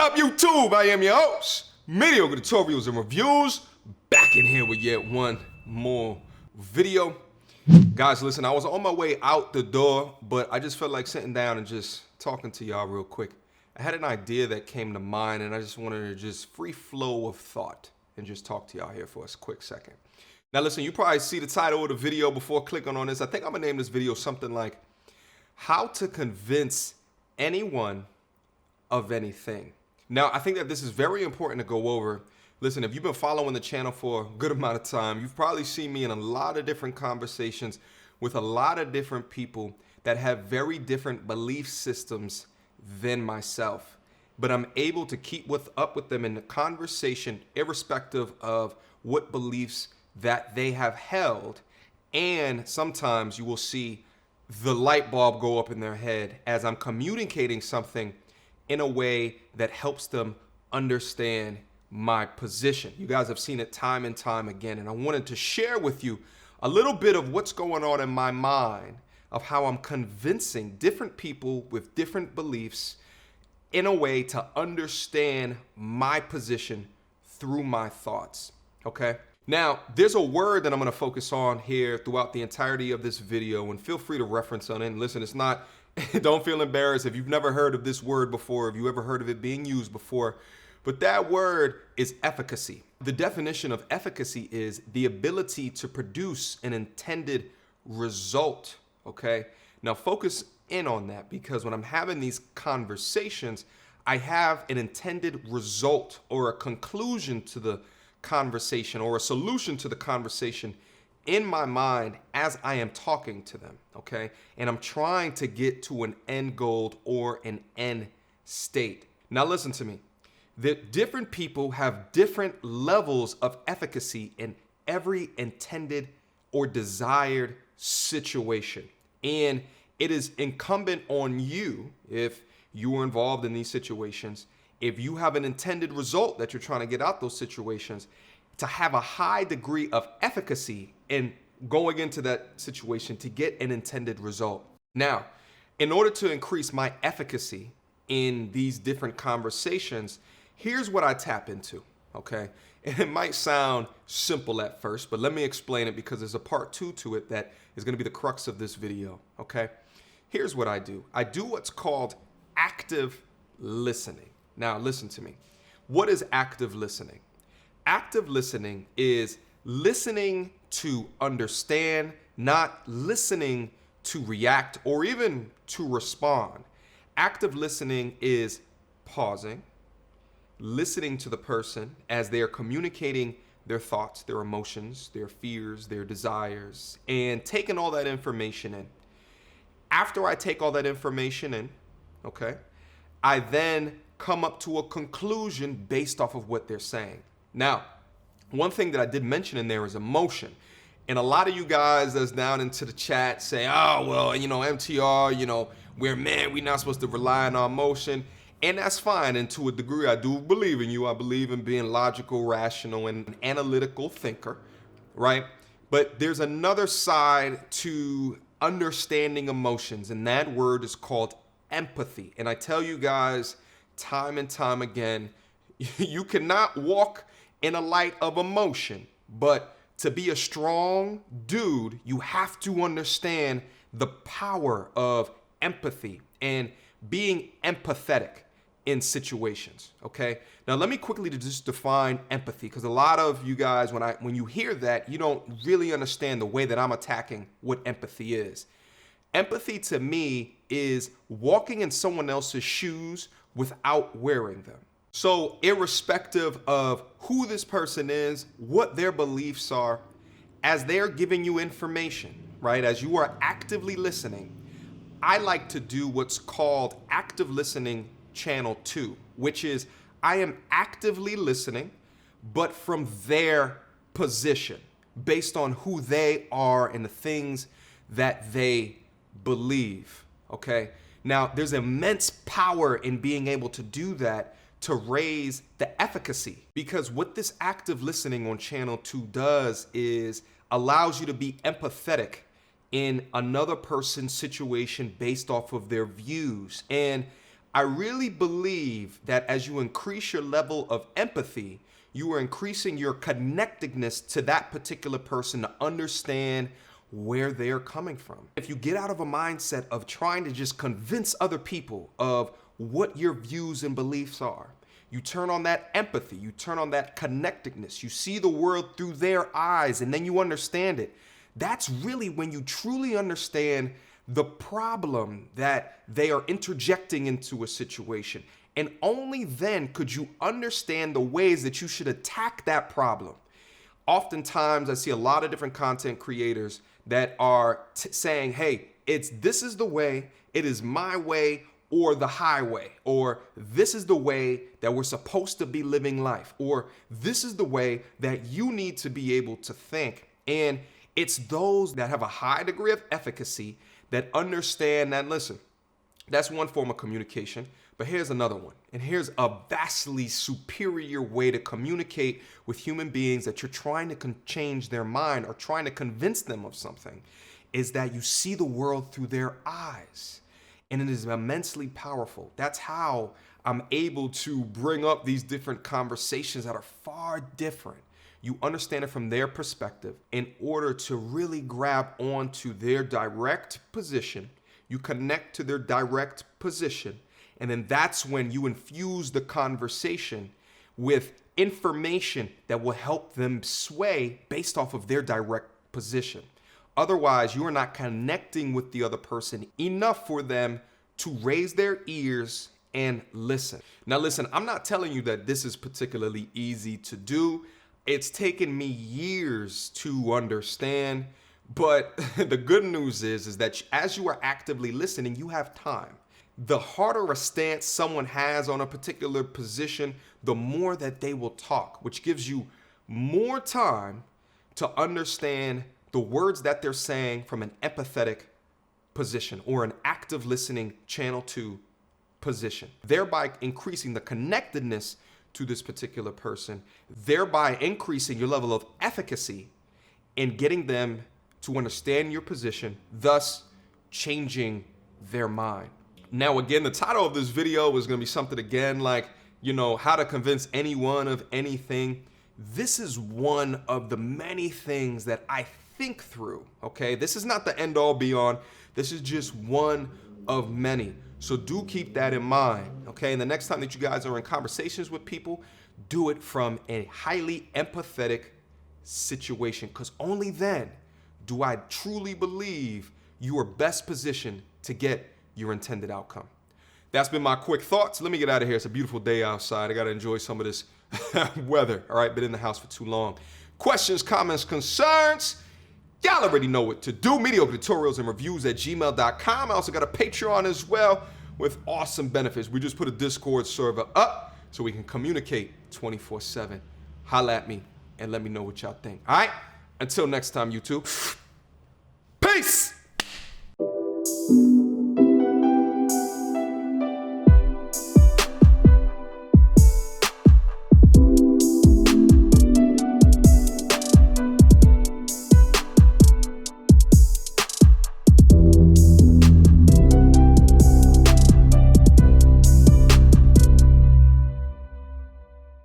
up, YouTube? I am your host, Mediocre Tutorials and Reviews, back in here with yet one more video. Guys, listen, I was on my way out the door, but I just felt like sitting down and just talking to y'all real quick. I had an idea that came to mind, and I just wanted to just free flow of thought and just talk to y'all here for a quick second. Now, listen, you probably see the title of the video before clicking on this. I think I'm gonna name this video something like How to Convince Anyone of Anything. Now, I think that this is very important to go over. Listen, if you've been following the channel for a good amount of time, you've probably seen me in a lot of different conversations with a lot of different people that have very different belief systems than myself. But I'm able to keep up with them in the conversation, irrespective of what beliefs that they have held. And sometimes you will see the light bulb go up in their head as I'm communicating something in a way that helps them understand my position. You guys have seen it time and time again, and I wanted to share with you a little bit of what's going on in my mind of how I'm convincing different people with different beliefs in a way to understand my position through my thoughts, okay? Now, there's a word that I'm gonna focus on here throughout the entirety of this video, and feel free to reference on it. And listen, it's not, don't feel embarrassed if you've never heard of this word before, if you ever heard of it being used before, but that word is efficacy. The definition of efficacy is the ability to produce an intended result, okay? Now focus in on that, because when I'm having these conversations, I have an intended result or a conclusion to the conversation or a solution to the conversation in my mind as I am talking to them, okay? And I'm trying to get to an end goal or an end state. Now listen to me. That different people have different levels of efficacy in every intended or desired situation. And it is incumbent on you, if you are involved in these situations, if you have an intended result that you're trying to get out those situations, to have a high degree of efficacy in going into that situation to get an intended result. Now, in order to increase my efficacy in these different conversations, here's what I tap into, okay? And it might sound simple at first, but let me explain it, because there's a part 2 to it that is gonna be the crux of this video, okay? Here's what I do. I do what's called active listening. Now, listen to me. What is active listening? Active listening is listening to understand, not listening to react or even to respond. Active listening is pausing, listening to the person as they are communicating their thoughts, their emotions, their fears, their desires, and taking all that information in. After I take all that information in, okay, I then come up to a conclusion based off of what they're saying. Now, one thing that I did mention in there is emotion. And a lot of you guys that's down into the chat say, oh, well, you know, MTR, you know, we're not supposed to rely on our emotion. And that's fine. And to a degree, I do believe in you. I believe in being logical, rational, and an analytical thinker, right? But there's another side to understanding emotions, and that word is called empathy. And I tell you guys time and time again, you cannot walk in a light of emotion, but to be a strong dude, you have to understand the power of empathy and being empathetic in situations, okay? Now let me quickly just define empathy, because a lot of you guys, when you hear that, you don't really understand the way that I'm attacking what empathy is. Empathy to me is walking in someone else's shoes without wearing them. So irrespective of who this person is, what their beliefs are, as they're giving you information, right? As you are actively listening, I like to do what's called active listening channel 2, which is I am actively listening, but from their position, based on who they are and the things that they believe, okay? Now, there's immense power in being able to do that to raise the efficacy, because what this active listening on channel 2 does is allows you to be empathetic in another person's situation based off of their views. And I really believe that as you increase your level of empathy, you are increasing your connectedness to that particular person to understand where they're coming from. If you get out of a mindset of trying to just convince other people of what your views and beliefs are, you turn on that empathy, you turn on that connectedness, you see the world through their eyes, and then you understand it. That's really when you truly understand the problem that they are interjecting into a situation. And only then could you understand the ways that you should attack that problem. Oftentimes, I see a lot of different content creators that are saying, hey, this is the way, it is my way or the highway, or this is the way that we're supposed to be living life, or this is the way that you need to be able to think. And it's those that have a high degree of efficacy that understand that, listen, that's one form of communication, but here's another one. And here's a vastly superior way to communicate with human beings that you're trying to change their mind or trying to convince them of something, is that you see the world through their eyes. And it is immensely powerful. That's how I'm able to bring up these different conversations that are far different. You understand it from their perspective in order to really grab onto their direct position. You connect to their direct position. And then that's when you infuse the conversation with information that will help them sway based off of their direct position. Otherwise, you are not connecting with the other person enough for them to raise their ears and listen. Now, listen, I'm not telling you that this is particularly easy to do. It's taken me years to understand, but the good news is that as you are actively listening, you have time. The harder a stance someone has on a particular position, the more that they will talk, which gives you more time to understand the words that they're saying from an empathetic position or an active listening channel 2 position, thereby increasing the connectedness to this particular person, thereby increasing your level of efficacy in getting them to understand your position, thus changing their mind. Now, again, the title of this video is going to be something again like, how to convince anyone of anything. This is one of the many things that I think through, okay? This is not the end all be on. This is just one of many. So do keep that in mind, okay? And the next time that you guys are in conversations with people, do it from a highly empathetic situation, because only then do I truly believe you are best positioned to get your intended outcome. That's been my quick thoughts. Let me get out of here. It's a beautiful day outside. I got to enjoy some of this weather. All right, been in the house for too long. Questions, comments, concerns? Y'all already know what to do. Mediocre tutorials and reviews at gmail.com. I also got a Patreon as well with awesome benefits. We just put a Discord server up so we can communicate 24/7. Holla at me and let me know what y'all think. All right? Until next time, YouTube. Peace!